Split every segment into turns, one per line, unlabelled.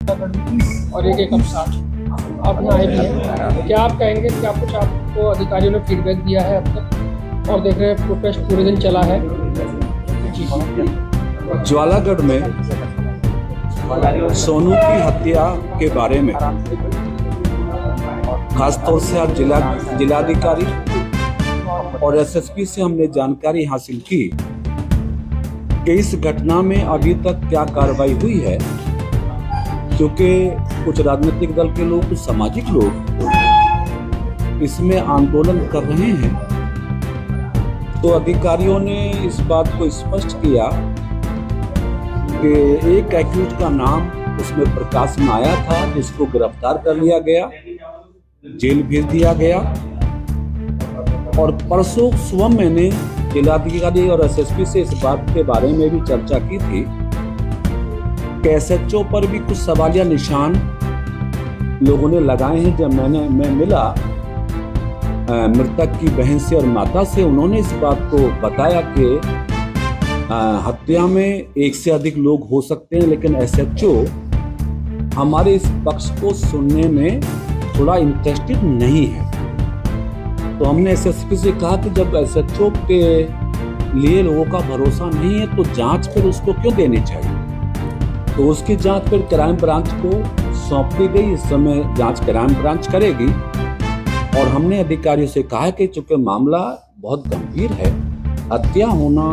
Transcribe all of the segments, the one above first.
और एक 1 कप 60 आपने आए भी हैं। क्या आप कहेंगे, क्या कुछ आपको अधिकारियों ने फीडबैक दिया है अब तक? और देख रहे हैं प्रोटेस्ट पूरे दिन चला है जी।
ज्वालागढ़ में सोनू की हत्या के बारे में खासतौर से आज जिलाधिकारी और एसएसपी से हमने जानकारी हासिल की कि इस घटना में अभी तक क्या कार्रवाई हुई है, क्योंकि कुछ राजनीतिक दल के लोग, कुछ सामाजिक लोग इसमें आंदोलन कर रहे हैं। तो अधिकारियों ने इस बात को स्पष्ट किया कि एक एक्यूज का नाम उसमें प्रकाश में आया था, जिसको गिरफ्तार कर लिया गया, जेल भेज दिया गया। और परसों सुबह मैंने जिलाधिकारी और एसएसपी से इस बात के बारे में भी चर्चा की थी कि एसएचओ पर भी कुछ सवालिया निशान लोगों ने लगाए हैं। जब मैं मिला मृतक की बहन से और माता से, उन्होंने इस बात को बताया कि हत्या में एक से अधिक लोग हो सकते हैं, लेकिन एसएचओ हमारे इस पक्ष को सुनने में थोड़ा इंटरेस्टेड नहीं है। तो हमने एसएसपी से कहा कि जब एसएचओ के लिए लोगों का भरोसा नहीं है तो जांच फिर उसको क्यों देनी चाहिए। तो उसकी जांच फिर क्राइम ब्रांच को सौंप दी गई। इस समय जांच क्राइम ब्रांच करेगी। और हमने अधिकारियों से कहा कि चूंकि मामला बहुत गंभीर है, हत्या होना,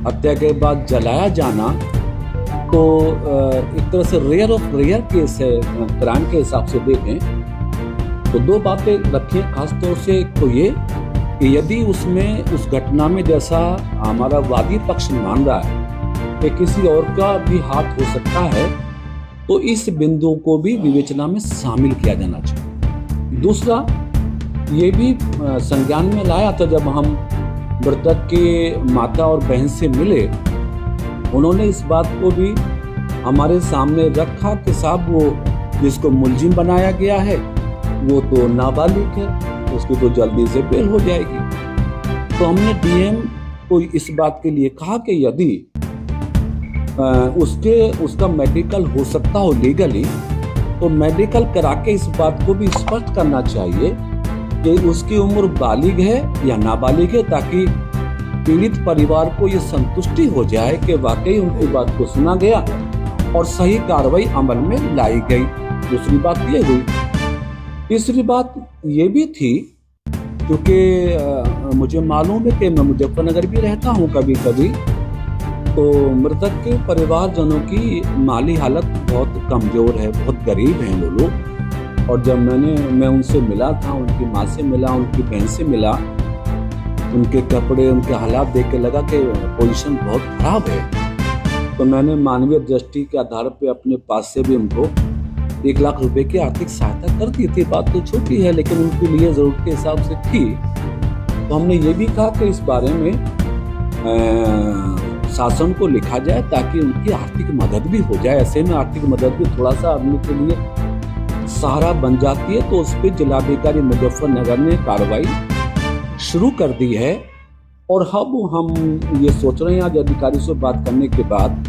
हत्या के बाद जलाया जाना, तो एक तरह से रेयर ऑफ रेयर केस है क्राइम के हिसाब से देखें तो दो बातें रखिए खासतौर से। तो ये कि यदि उसमें उस घटना में, जैसा हमारा वादी पक्ष मान रहा है कि किसी और का भी हाथ हो सकता है, तो इस बिंदु को भी विवेचना में शामिल किया जाना चाहिए। दूसरा, ये भी संज्ञान में लाया था जब हम मृतक के माता और बहन से मिले, उन्होंने इस बात को भी हमारे सामने रखा कि साहब वो जिसको मुलजिम बनाया गया है वो तो नाबालिग है, उसकी तो जल्दी से बेल हो जाएगी। तो हमने डीएम को इस बात के लिए कहा कि यदि उसका मेडिकल हो सकता हो लीगली, तो मेडिकल करा के इस बात को भी स्पष्ट करना चाहिए कि उसकी उम्र बालिग है या नाबालिग है, ताकि पीड़ित परिवार को ये संतुष्टि हो जाए कि वाकई उनकी बात को सुना गया और सही कार्रवाई अमल में लाई गई। दूसरी बात ये हुई। तीसरी बात ये भी थी, क्योंकि मुझे मालूम है कि मैं मुजफ्फरनगर भी रहता हूँ कभी कभी, तो मृतक के परिवारजनों की माली हालत बहुत कमजोर है, बहुत गरीब हैं वो लोग। और जब मैं उनसे मिला था, उनकी माँ से मिला, उनकी बहन से मिला, उनके कपड़े, उनके हालात देख के लगा कि पोजीशन बहुत खराब है। तो मैंने मानवीय दृष्टि के आधार पे अपने पास से भी उनको 1 लाख रुपए की आर्थिक सहायता कर दी थी। बात तो छोटी है, लेकिन उनके लिए जरूरत के हिसाब से थी। तो हमने ये भी कहा कि इस बारे में शासन को लिखा जाए ताकि उनकी आर्थिक मदद भी हो जाए। ऐसे में आर्थिक मदद भी थोड़ा सा आदमी के लिए सहारा बन जाती है। तो उस पर जिलाधिकारी मुजफ्फरनगर ने कार्रवाई शुरू कर दी है। और अब हम ये सोच रहे हैं आज अधिकारी से बात करने के बाद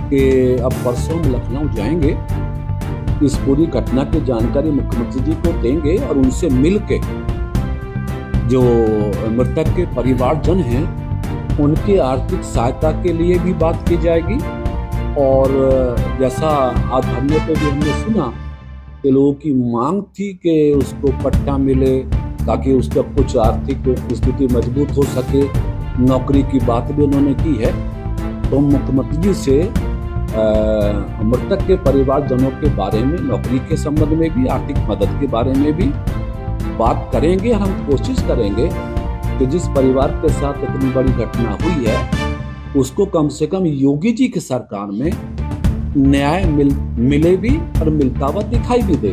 कि अब परसों हम लखनऊ जाएंगे, इस पूरी घटना की जानकारी मुख्यमंत्री जी को देंगे और उनसे मिलके जो मृतक के परिवारजन हैं उनकी आर्थिक सहायता के लिए भी बात की जाएगी। और जैसा आज धरने पे भी हमने सुना कि लोगों की मांग थी कि उसको पट्टा मिले ताकि उसका कुछ आर्थिक स्थिति मजबूत हो सके, नौकरी की बात भी उन्होंने की है। तो मुख्यमंत्री जी से मृतक के परिवारजनों के बारे में, नौकरी के संबंध में भी, आर्थिक मदद के बारे में भी बात करेंगे। हम कोशिश करेंगे कि जिस परिवार के साथ इतनी बड़ी घटना हुई है उसको कम से कम योगी जी की सरकार में न्याय मिले भी और मिलता हुआ दिखाई भी दे।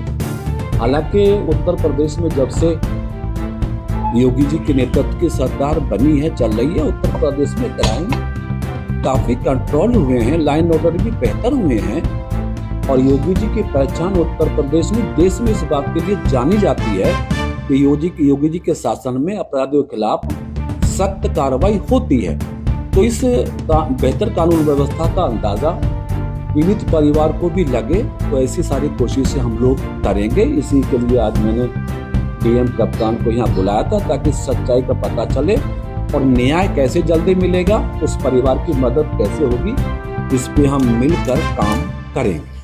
हालांकि उत्तर प्रदेश में जब से योगी जी के नेतृत्व की सरकार बनी है, चल रही है, उत्तर प्रदेश में क्राइम काफी कंट्रोल हुए हैं, लाइन ऑर्डर भी बेहतर हुए हैं। और योगी जी की पहचान उत्तर प्रदेश में, देश में इस बात के लिए जानी जाती है कि योगी जी के शासन में अपराधियों के खिलाफ सख्त कार्रवाई होती है। तो इस बेहतर कानून व्यवस्था का अंदाजा पीड़ित परिवार को भी लगे, तो ऐसी सारी कोशिशें हम लोग करेंगे। इसी के लिए आज मैंने डीएम कप्तान को यहाँ बुलाया था, ताकि सच्चाई का पता चले और न्याय कैसे जल्दी मिलेगा, उस परिवार की मदद कैसे होगी, इस पे हम मिलकर काम करेंगे।